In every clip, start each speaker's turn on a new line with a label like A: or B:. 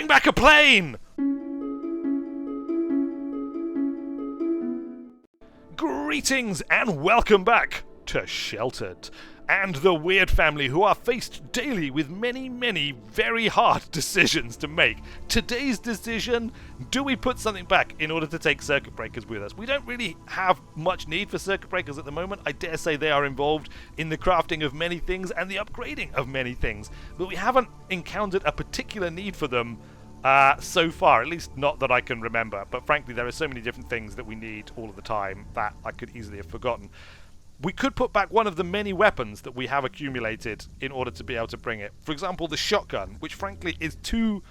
A: Bring back a plane! Greetings and welcome back to Sheltered and the Weird Family, who are faced daily with many, many very hard decisions to make. Today's decision: do we put something back in order to take circuit breakers with us? We don't really have much need for circuit breakers at the moment. I dare say they are involved in the crafting of many things and the upgrading of many things, but we haven't encountered a particular need for them so far, at least not that I can remember. But frankly, there are so many different things that we need all of the time that I could easily have forgotten. We could put back one of the many weapons that we have accumulated in order to be able to bring it. For example, the shotgun, which frankly is too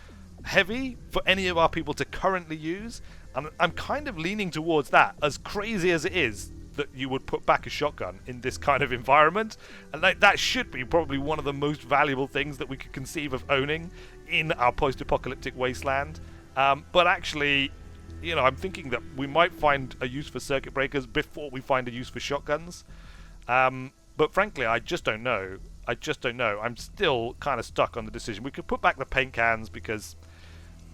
A: heavy for any of our people to currently use. And I'm kind of leaning towards that, as crazy as it is that you would put back a shotgun in this kind of environment. And that should be probably one of the most valuable things that we could conceive of owning in our post-apocalyptic wasteland. But actually, you know, I'm thinking that we might find a use for circuit breakers before we find a use for shotguns. But frankly, I just don't know. I'm still kind of stuck on the decision. We could put back the paint cans because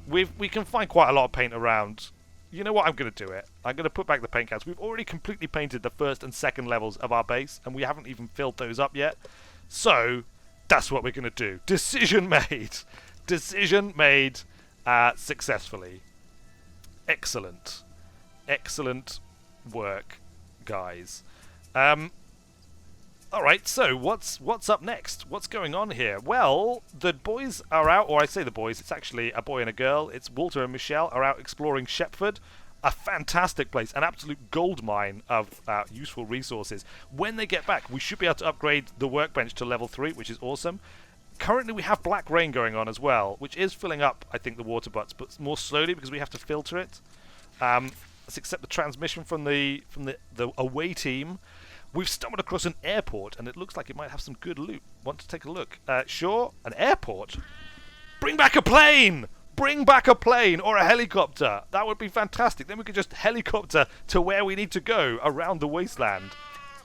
A: we can find quite a lot of paint around. You know what? I'm going to do it. I'm going to put back the paint cans. We've already completely painted the first and second levels of our base, and we haven't even filled those up yet. So that's what we're going to do. Decision made. Decision made successfully. Excellent. Excellent work, guys. Alright, so what's up next? What's going on here? Well, the boys are out, or I say the boys, it's actually a boy and a girl. It's Walter and Michelle are out exploring Shepford. A fantastic place, an absolute gold mine of useful resources. When they get back, we should be able to upgrade the workbench to level 3, which is awesome. Currently we have black rain going on as well, which is filling up, I think, the water butts, but more slowly because we have to filter it. Let's accept the transmission from the away team. We've stumbled across an airport, and it looks like it might have some good loot. Want to take a look? Sure. An airport? Bring back a plane! Bring back a plane or a helicopter! That would be fantastic. Then we could just helicopter to where we need to go around the wasteland.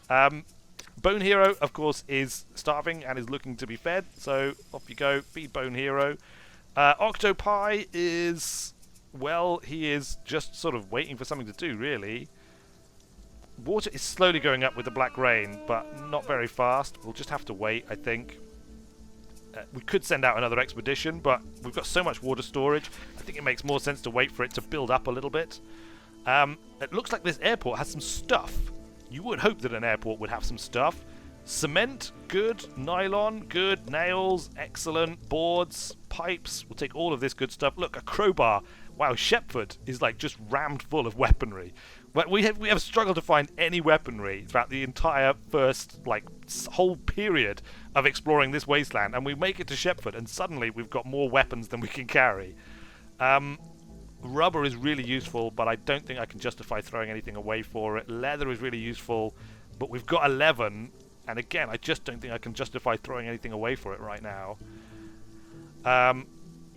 A: Bone Hero, of course, is starving and is looking to be fed, so off you go. Feed Bone Hero. Octopi is... well, he is just sort of waiting for something to do, really. Water is slowly going up with the black rain, but not very fast. We'll just have to wait, I think. We could send out another expedition, but we've got so much water storage, I think it makes more sense to wait for it to build up a little bit. It looks like this airport has some stuff. You would hope that an airport would have some stuff. Cement, good. Nylon, good. Nails, excellent. Boards, pipes, we'll take all of this good stuff. Look, a crowbar. Wow, Shepford is like just rammed full of weaponry. We have struggled to find any weaponry throughout the entire first, whole period of exploring this wasteland, and we make it to Shepford, and suddenly we've got more weapons than we can carry. Rubber is really useful, but I don't think I can justify throwing anything away for it. Leather is really useful, but we've got 11, and again, I just don't think I can justify throwing anything away for it right now.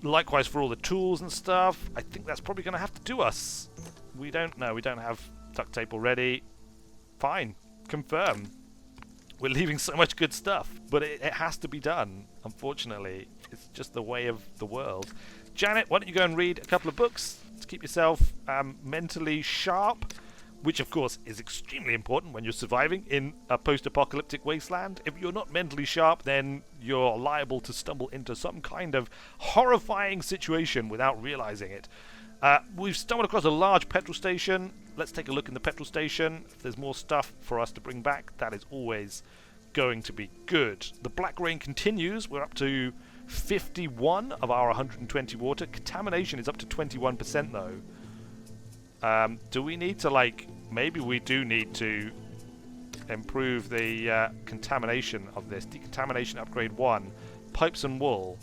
A: Likewise for all the tools and stuff, I think that's probably going to have to do us. We don't have duct tape already. Fine, confirm. We're leaving so much good stuff, but it has to be done, unfortunately. It's just the way of the world. Janet, why don't you go and read a couple of books to keep yourself mentally sharp, which of course is extremely important when you're surviving in a post-apocalyptic wasteland. If you're not mentally sharp, then you're liable to stumble into some kind of horrifying situation without realizing it. We've stumbled across a large petrol station. Let's take a look in the petrol station. If there's more stuff for us to bring back, that is always going to be good. The black rain continues. We're up to 51 of our 120 water. Contamination is up to 21% though. Do we need to, maybe we do need to improve the contamination of this. Decontamination upgrade 1. Pipes and wool.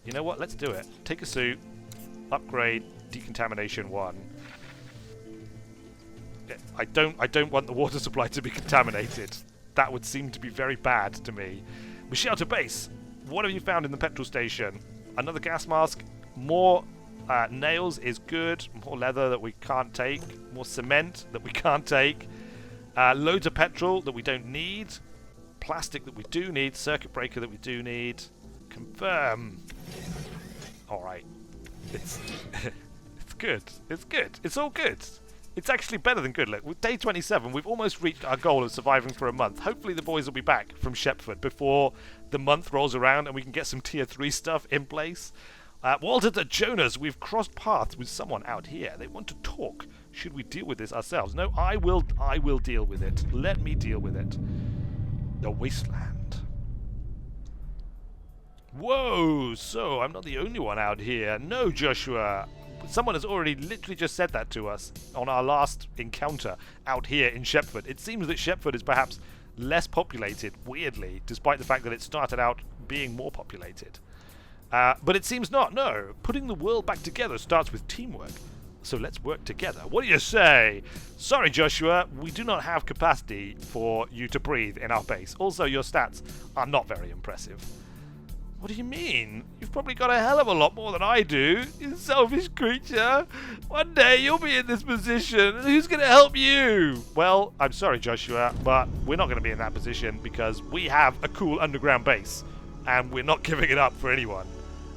A: You know what? Let's do it. Take a suit. Upgrade decontamination 1. I don't want the water supply to be contaminated. That would seem to be very bad to me. Michelle to base. What have you found in the petrol station? Another gas mask. More nails is good. More leather that we can't take. More cement that we can't take. Loads of petrol that we don't need. Plastic that we do need. Circuit breaker that we do need. Confirm. Alright. It's it's good. It's good. It's all good. It's actually better than good. Look, with day 27, we've almost reached our goal of surviving for a month. Hopefully the boys will be back from Shepford before the month rolls around and we can get some tier 3 stuff in place. Walter to Jonas, we've crossed paths with someone out here. They want to talk. Should we deal with this ourselves? No, I will deal with it. Let me deal with it. The wasteland. Whoa, so I'm not the only one out here. No, Joshua. Someone has already literally just said that to us on our last encounter out here in Shepford. It seems that Shepford is perhaps less populated, weirdly, despite the fact that it started out being more populated. But it seems not, no. Putting the world back together starts with teamwork. So let's work together. What do you say? Sorry, Joshua, we do not have capacity for you to breathe in our base. Also, your stats are not very impressive. What do you mean? You've probably got a hell of a lot more than I do, you selfish creature. One day you'll be in this position, and who's going to help you? Well, I'm sorry, Joshua, but we're not going to be in that position because we have a cool underground base, and we're not giving it up for anyone.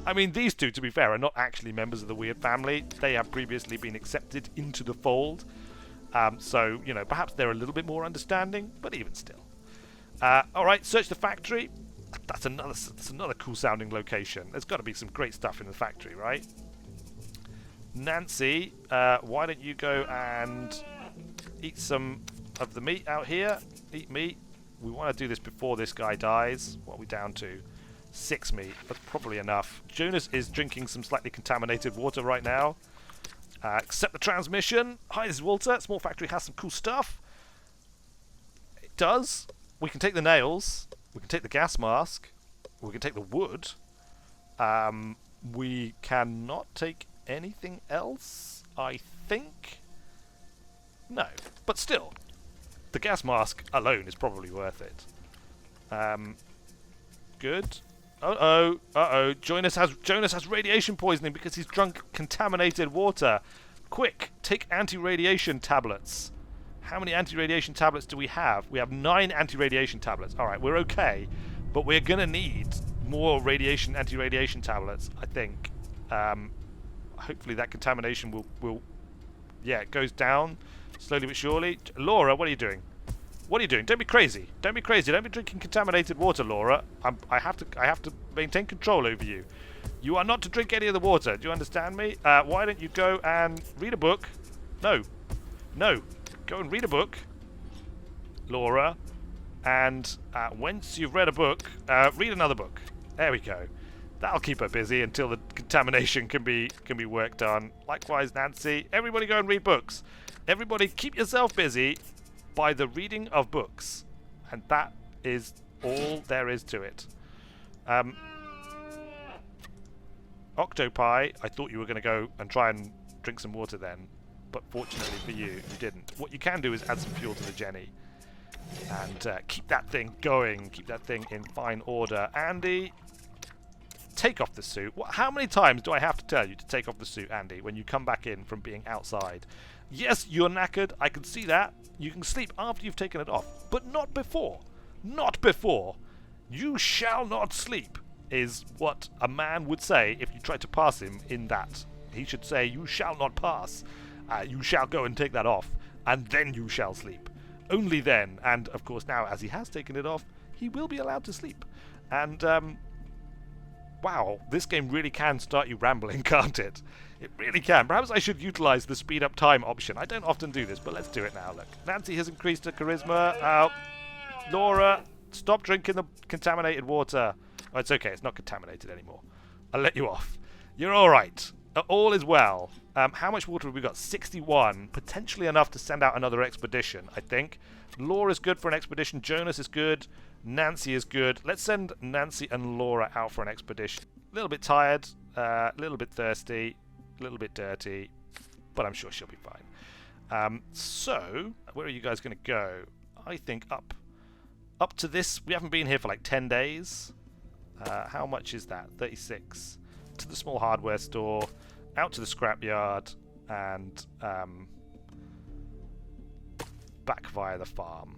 A: I mean, these two, to be fair, are not actually members of the Weird family. They have previously been accepted into the fold. So, you know, perhaps they're a little bit more understanding, but even still. Alright, search the factory. That's another cool sounding location. There's got to be some great stuff in the factory, right? Nancy, why don't you go and eat some of the meat out here? Eat meat. We want to do this before this guy dies. What are we down to? 6 meat. That's probably enough. Jonas is drinking some slightly contaminated water right now. Accept the transmission. Hi, this is Walter. Small factory has some cool stuff. It does. We can take the nails. We can take the gas mask. We can take the wood. We cannot take anything else, I think. No, but still, the gas mask alone is probably worth it. Good. Jonas has radiation poisoning because he's drunk contaminated water. Quick, take anti-radiation tablets. How many anti-radiation tablets do we have? We have 9 anti-radiation tablets. Alright, we're okay. But we're going to need more anti-radiation tablets, I think. Hopefully that contamination will... Yeah, it goes down slowly but surely. Laura, what are you doing? What are you doing? Don't be crazy. Don't be crazy. Don't be drinking contaminated water, Laura. I have to maintain control over you. You are not to drink any of the water. Do you understand me? Why don't you go and read a book? No. No. Go and read a book, Laura. And once you've read a book, read another book. There we go. That'll keep her busy until the contamination can be worked on. Likewise, Nancy. Everybody go and read books. Everybody keep yourself busy by the reading of books. And that is all there is to it. Octopi, I thought you were going to go and try and drink some water then. But fortunately for you, you didn't. What you can do is add some fuel to the Jenny. And keep that thing going. Keep that thing in fine order. Andy, take off the suit. How many times do I have to tell you to take off the suit, Andy, when you come back in from being outside? Yes, you're knackered. I can see that. You can sleep after you've taken it off. But not before. Not before. You shall not sleep, is what a man would say if you tried to pass him in that. He should say, you shall not pass. You shall go and take that off. And then you shall sleep. Only then. And, of course, now, as he has taken it off, he will be allowed to sleep. And, wow, this game really can start you rambling, can't it? It really can. Perhaps I should utilize the speed up time option. I don't often do this, but let's do it now. Look, Nancy has increased her charisma. Laura, stop drinking the contaminated water. Oh, it's okay. It's not contaminated anymore. I'll let you off. You're all right. All is well. How much water have we got? 61. Potentially enough to send out another expedition, I think. Laura's good for an expedition. Jonas is good. Nancy is good. Let's send Nancy and Laura out for an expedition. A little bit tired, a little bit thirsty, a little bit dirty, but I'm sure she'll be fine. So, where are you guys going to go? I think up to this. We haven't been here for like 10 days. How much is that? 36. To the small hardware store, out to the scrapyard, and back via the farm.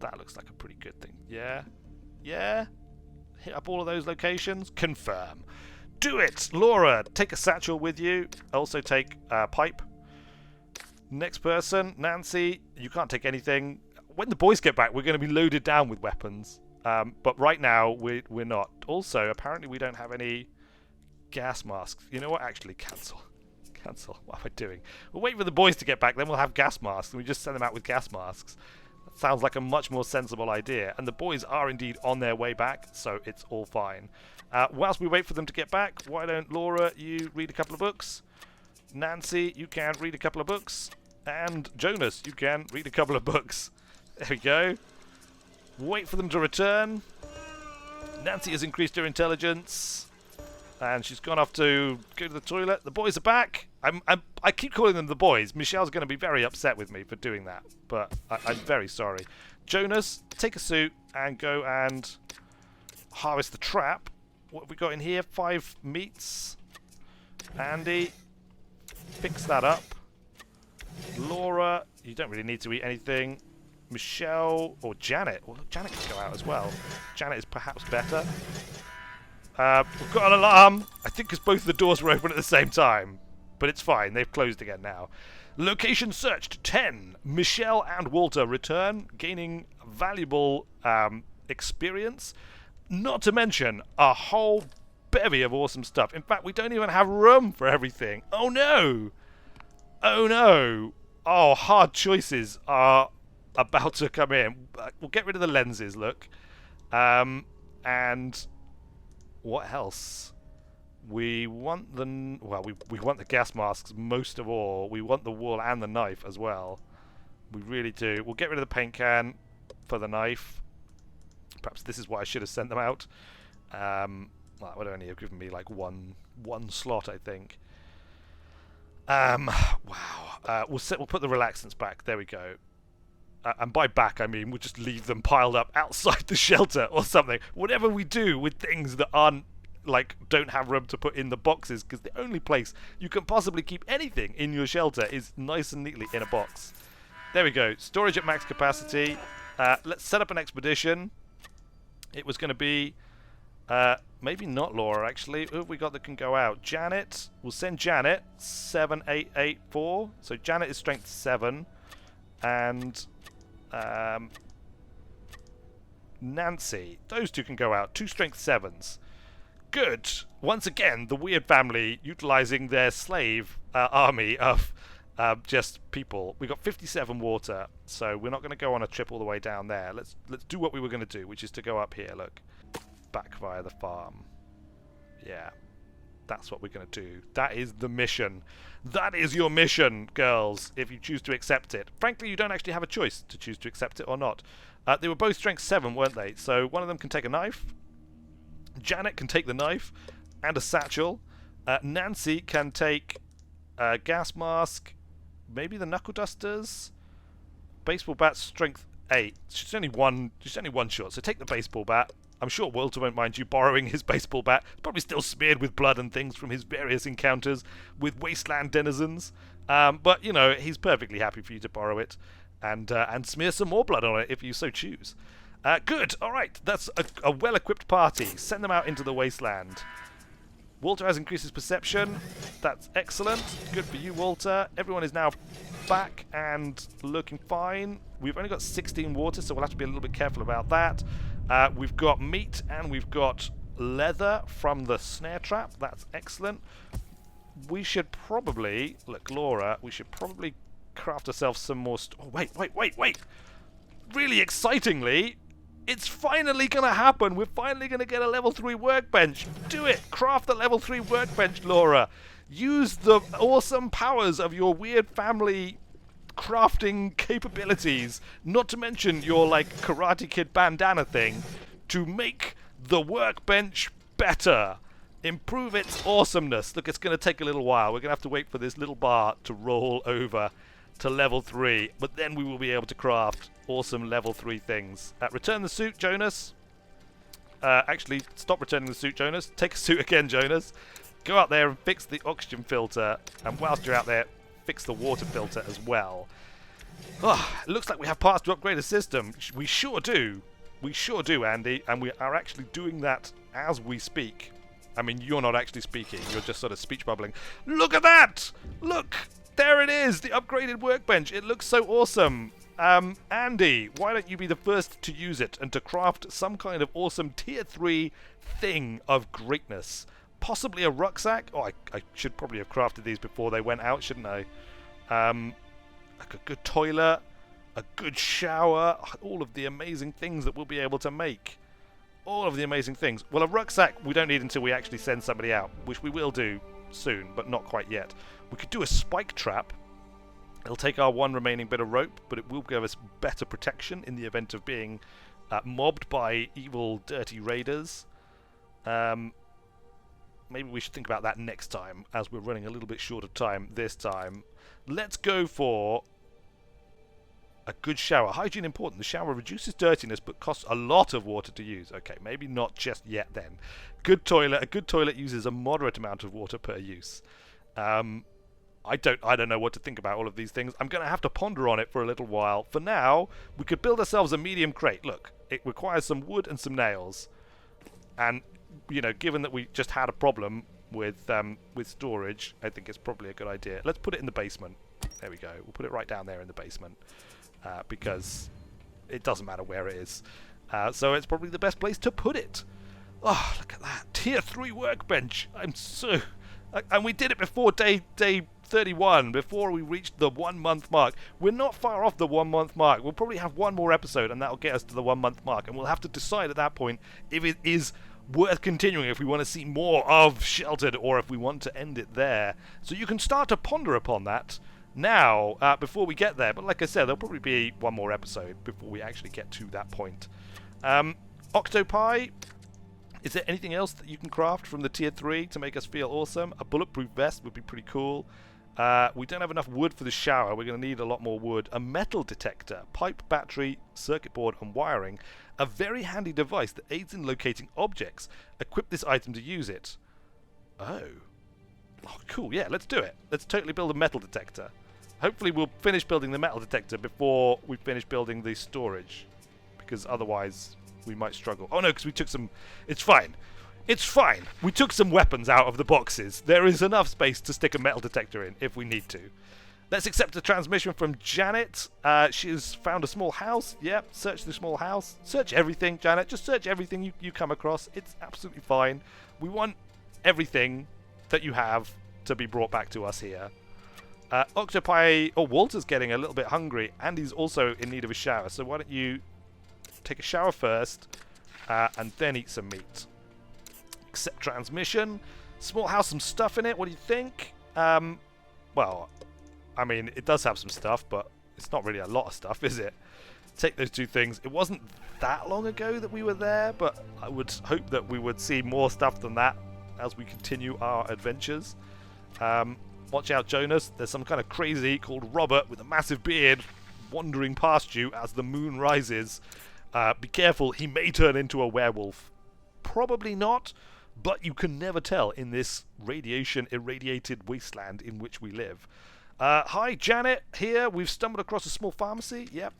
A: That looks like a pretty good thing. Yeah? Yeah? Hit up all of those locations? Confirm. Do it! Laura, take a satchel with you. Also take a pipe. Next person, Nancy, you can't take anything. When the boys get back, we're going to be loaded down with weapons. But right now, we're not. Also, apparently we don't have any gas masks. You know what? Actually, cancel. Cancel. What am I doing? We'll wait for the boys to get back, then we'll have gas masks, and we just send them out with gas masks. That sounds like a much more sensible idea. And the boys are indeed on their way back, so it's all fine. Whilst we wait for them to get back, why don't Laura, you read a couple of books? Nancy, you can read a couple of books. And Jonas, you can read a couple of books. There we go. Wait for them to return. Nancy has increased her intelligence. And she's gone off to go to the toilet. The boys are back. I keep calling them the boys. Michelle's going to be very upset with me for doing that. But I'm very sorry. Jonas, take a suit and go and harvest the trap. What have we got in here? 5 meats. Andy, fix that up. Laura, you don't really need to eat anything. Michelle, or Janet. Well, Janet can go out as well. Janet is perhaps better. We've got an alarm. I think because both the doors were open at the same time. But it's fine. They've closed again now. Location searched. 10. Michelle and Walter return, gaining valuable experience. Not to mention a whole bevy of awesome stuff. In fact, we don't even have room for everything. Oh no! Oh no! Oh, hard choices are about to come in. We'll get rid of the lenses, look. And what else? We want the... Well, we want the gas masks most of all. We want the wool and the knife as well. We really do. We'll get rid of the paint can for the knife. Perhaps this is why I should have sent them out. Well, that would only have given me like one slot, I think. Wow. We'll put the relaxants back. There we go. And by back, I mean we'll just leave them piled up outside the shelter or something. Whatever we do with things that aren't, like, don't have room to put in the boxes, because the only place you can possibly keep anything in your shelter is nice and neatly in a box. There we go. Storage at max capacity. Let's set up an expedition. It was going to be... maybe not Laura, actually. Who have we got that can go out? Janet. We'll send Janet. 7884. So Janet is strength 7. And... Nancy. Those two can go out. 2 strength 7s. Good. Once again, the Weird family utilizing their slave army of just people. We got 57 water, so we're not going to go on a trip all the way down there. Let's do what we were going to do, which is to go up here. Look, back via the farm. Yeah, that's what we're going to do. That is the mission. That is your mission, girls, if you choose to accept it. Frankly, you don't actually have a choice to choose to accept it or not. They were both strength 7, weren't they? So one of them can take a knife. Janet can take the knife and a satchel. Nancy can take a gas mask, maybe the knuckle dusters. Baseball bat, strength 8. She's only one shot, so take the baseball bat. I'm sure Walter won't mind you borrowing his baseball bat. It's probably still smeared with blood and things from his various encounters with wasteland denizens. But, you know, he's perfectly happy for you to borrow it and smear some more blood on it if you so choose. Good. All right. That's a well-equipped party. Send them out into the wasteland. Walter has increased his perception. That's excellent. Good for you, Walter. Everyone is now back and looking fine. We've only got 16 water, so we'll have to be a little bit careful about that. We've got meat and we've got leather from the snare trap. That's excellent. We should probably... Look, Laura, we should probably craft ourselves some more... Oh, wait. Really excitingly... It's finally going to happen. We're finally going to get a level 3 workbench. Do it. Craft the level 3 workbench, Laura. Use the awesome powers of your Weird family crafting capabilities, not to mention your, like, Karate Kid bandana thing, to make the workbench better. Improve its awesomeness. Look, it's going to take a little while. We're going to have to wait for this little bar to roll over to level 3, but then we will be able to craft awesome level 3 things. Return the suit, Jonas. Actually, stop returning the suit, Jonas. Take a suit again, Jonas. Go out there and fix the oxygen filter, and whilst you're out there, fix the water filter as well. Oh, it looks like we have parts to upgrade a system. We sure do. We sure do, Andy, and we are actually doing that as we speak. I mean, you're not actually speaking. You're just sort of speech bubbling. Look at that! Look! There it is! The upgraded workbench. It looks so awesome. Andy, why don't you be the first to use it and to craft some kind of awesome tier 3 thing of greatness? Possibly a rucksack? Oh, I should probably have crafted these before they went out, shouldn't I? Like a good toilet, a good shower, all of the amazing things that we'll be able to make. All of the amazing things. Well, a rucksack we don't need until we actually send somebody out, which we will do soon, but not quite yet. We could do a spike trap. It'll take our one remaining bit of rope, but it will give us better protection in the event of being mobbed by evil, dirty raiders. Maybe we should think about that next time, as we're running a little bit short of time this time. Let's go for a good shower. Hygiene important. The shower reduces dirtiness, but costs a lot of water to use. Okay, maybe not just yet then. Good toilet. A good toilet uses a moderate amount of water per use. I don't know what to think about all of these things. I'm going to have to ponder on it for a little while. For now, we could build ourselves a medium crate. Look, it requires some wood and some nails. And, you know, given that we just had a problem with storage, I think it's probably a good idea. Let's put it in the basement. There we go. We'll put it right down there in the basement. Because it doesn't matter where it is. So it's probably the best place to put it. Oh, look at that. Tier 3 workbench. I'm so... And we did it before day 31, before we reached the 1 month mark. We're not far off the 1 month mark. We'll probably have one more episode and that'll get us to the 1 month mark. And we'll have to decide at that point if it is worth continuing, if we want to see more of Sheltered, or if we want to end it there. So you can start to ponder upon that now, before we get there. But like I said, there'll probably be one more episode before we actually get to that point. Octopi, is there anything else that you can craft from the tier 3 to make us feel awesome? A bulletproof vest would be pretty cool. We don't have enough wood for the shower. We're going to need a lot more wood. A metal detector, pipe, battery, circuit board and wiring. A very handy device that aids in locating objects. Equip this item to use it. Oh, cool. Yeah, let's do it. Let's totally build a metal detector. Hopefully we'll finish building the metal detector before we finish building the storage. Because otherwise we might struggle. Oh no, because we took some... It's fine. It's fine. We took some weapons out of the boxes. There is enough space to stick a metal detector in if we need to. Let's accept a transmission from Janet. She's found a small house. Yep, search the small house. Search everything, Janet. Just search everything you come across. It's absolutely fine. We want everything that you have to be brought back to us here. Octopi... Oh, Walter's getting a little bit hungry. And he's also in need of a shower. So why don't you take a shower first and then eat some meat. Accept transmission. Small house, some stuff in it. What do you think? Well, I mean, it does have some stuff, but it's not really a lot of stuff, is it? Take those two things. It wasn't that long ago that we were there, but I would hope that we would see more stuff than that as we continue our adventures. Watch out, Jonas. There's some kind of crazy called Robert with a massive beard wandering past you as the moon rises. Be careful, he may turn into a werewolf. Probably not, but you can never tell in this radiation-irradiated wasteland in which we live. Hi, Janet, here. We've stumbled across a small pharmacy. Yep.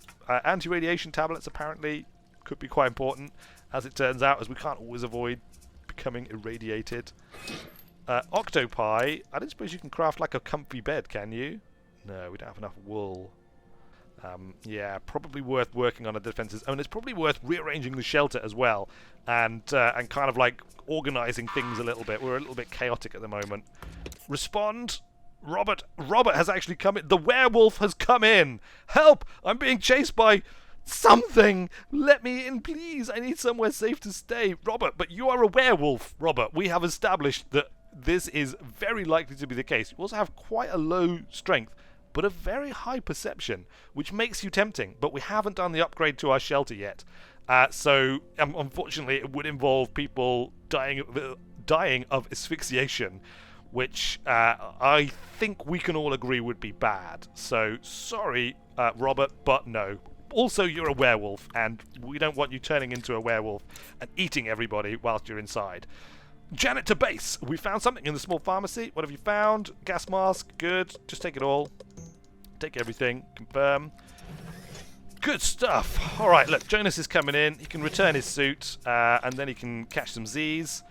A: Anti-radiation tablets apparently could be quite important, as it turns out, as we can't always avoid becoming irradiated. Octopi, I don't suppose you can craft like a comfy bed, can you? No, we don't have enough wool. Yeah, probably worth working on the defenses. I mean, it's probably worth rearranging the shelter as well, and kind of like organising things a little bit. We're a little bit chaotic at the moment. Respond, Robert. Robert has actually come in. The werewolf has come in. Help! I'm being chased by something. Let me in, please. I need somewhere safe to stay, Robert. But you are a werewolf, Robert. We have established that this is very likely to be the case. You also have quite a low strength, but a very high perception, which makes you tempting. But we haven't done the upgrade to our shelter yet. So, unfortunately, it would involve people dying of asphyxiation, which I think we can all agree would be bad. So, sorry, Robert, but no. Also, you're a werewolf, and we don't want you turning into a werewolf and eating everybody whilst you're inside. Janet to base. We found something in the small pharmacy. What have you found? Gas mask. Good. Just take it all. Take everything. Confirm. Good stuff. All right, look, Jonas is coming in. He can return his suit, and then he can catch some Z's.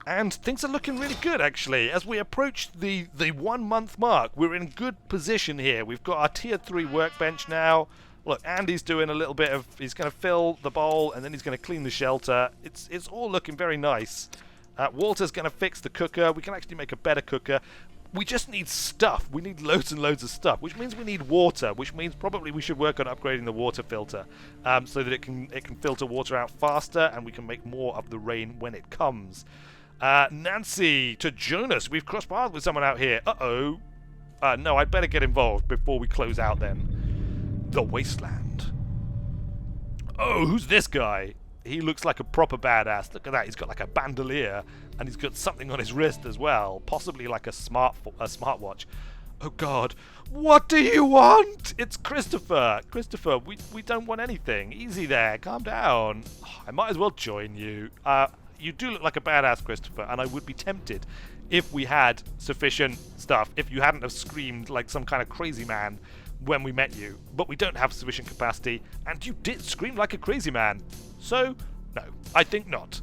A: And things are looking really good, actually. As we approach the 1 month mark, we're in good position here. We've got our tier 3 workbench now. Look, Andy's doing a little bit of... He's going to fill the bowl, and then he's going to clean the shelter. It's all looking very nice. Walter's going to fix the cooker. We can actually make a better cooker. We just need stuff. We need loads and loads of stuff, which means we need water, which means probably we should work on upgrading the water filter so that it can filter water out faster, and we can make more of the rain when it comes. Nancy to Jonas. We've crossed paths with someone out here. Uh-oh. No, I'd better get involved before we close out then. The Wasteland. Oh, who's this guy? He looks like a proper badass. Look at that. He's got like a bandolier, and he's got something on his wrist as well. Possibly like a smartwatch. Oh, God. What do you want? It's Christopher. Christopher, we don't want anything. Easy there. Calm down. Oh, I might as well join you. You do look like a badass, Christopher, and I would be tempted if we had sufficient stuff, if you hadn't have screamed like some kind of crazy man when we met you. But we don't have sufficient capacity, and you did scream like a crazy man. So, no, I think not.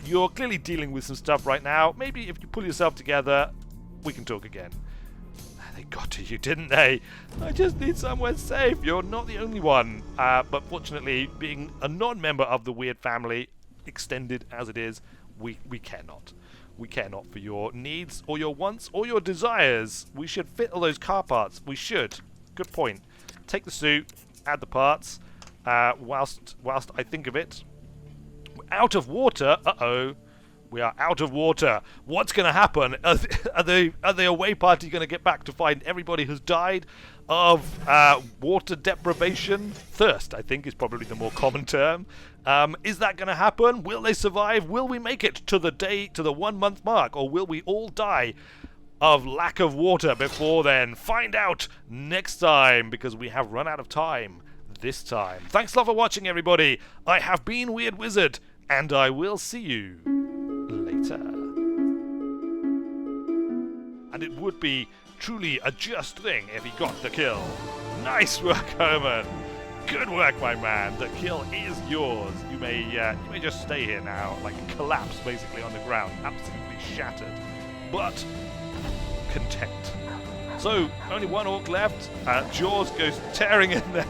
A: You're clearly dealing with some stuff right now. Maybe if you pull yourself together, we can talk again. They got to you, didn't they? I just need somewhere safe. You're not the only one. But fortunately, being a non-member of the weird family, extended as it is, we cannot. We cannot for your needs or your wants or your desires. We should fit all those car parts. We should. Good point. Take the suit, add the parts. Whilst I think of it, we're out of water. Uh-oh. We are out of water. What's going to happen? Are the away party going to get back to find everybody who's died of water deprivation? Thirst, I think, is probably the more common term. Is that going to happen? Will they survive? Will we make it to the 1 month mark? Or will we all die of lack of water before then? Find out next time, because we have run out of time this time. Thanks a lot for watching, everybody. I have been Weird Wizard, and I will see you later. And it would be truly a just thing if he got the kill. Nice work, Herman. Good work, my man. The kill is yours. You may just stay here now, like collapse basically on the ground, absolutely shattered, but content. So only one orc left. Jaws goes tearing in there,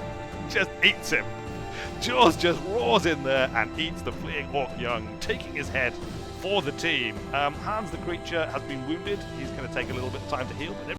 A: just eats him. Jaws just roars in there and eats the fleeing orc young, taking his head for the team. Hans the creature has been wounded. He's going to take a little bit of time to heal, but